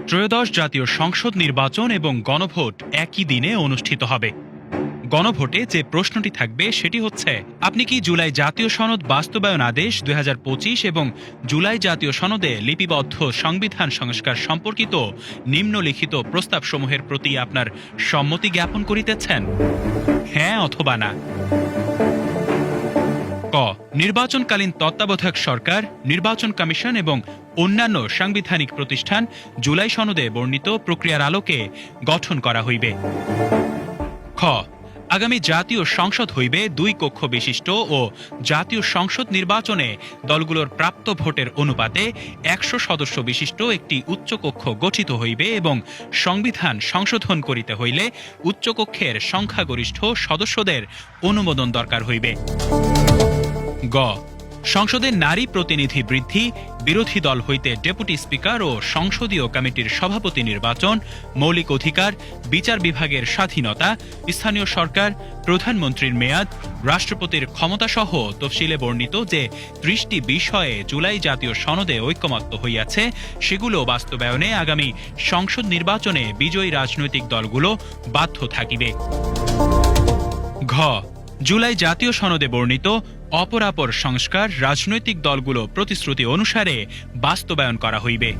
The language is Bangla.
ত্রয়োদশ জাতীয় সংসদ নির্বাচন এবং গণভোট একই দিনে অনুষ্ঠিত হবে। গণভোটে যে প্রশ্নটি থাকবে সেটি হচ্ছে, আপনি কি জুলাই জাতীয় সনদ বাস্তবায়ন আদেশ ২০২৫ এবং জুলাই জাতীয় সনদে লিপিবদ্ধ সংবিধান সংস্কার সম্পর্কিত নিম্নলিখিত প্রস্তাবসমূহের প্রতি আপনার সম্মতি জ্ঞাপন করিতেছেন? হ্যাঁ অথবা না। ক, নির্বাচনকালীন তত্ত্বাবধায়ক সরকার, নির্বাচন কমিশন এবং অন্যান্য সাংবিধানিক প্রতিষ্ঠান জুলাই সনদে বর্ণিত প্রক্রিয়ার আলোকে গঠন করা হইবে। খ, আগামী জাতীয় সংসদ হইবে ২ কক্ষ বিশিষ্ট ও জাতীয় সংসদ নির্বাচনে দলগুলোর প্রাপ্ত ভোটের অনুপাতে ১০০ সদস্য বিশিষ্ট একটি উচ্চকক্ষ গঠিত হইবে এবং সংবিধান সংশোধন করিতে হইলে উচ্চকক্ষের সংখ্যাগরিষ্ঠ সদস্যদের অনুমোদন দরকার হইবে। গ, সংসদের নারী প্রতিনিধি বৃদ্ধি, বিরোধী দল হইতে ডেপুটি স্পিকার ও সংসদীয় কমিটির সভাপতি নির্বাচন, মৌলিক অধিকার, বিচার বিভাগের স্বাধীনতা, স্থানীয় সরকার, প্রধানমন্ত্রীর মেয়াদ, রাষ্ট্রপতির ক্ষমতাসহ তফসিলে বর্ণিত যে ৩০টি বিষয়ে জুলাই জাতীয় সনদে ঐকমত্য হইয়াছে, সেগুলো বাস্তবায়নে আগামী সংসদ নির্বাচনে বিজয়ী রাজনৈতিক দলগুলো বাধ্য থাকিবে। ঘ, জুলাই জাতীয় সনদে বর্ণিত অপরাপর সংস্কার রাজনৈতিক দলগুলো প্রতিশ্রুতি অনুসারে বাস্তবায়ন করা হইবে।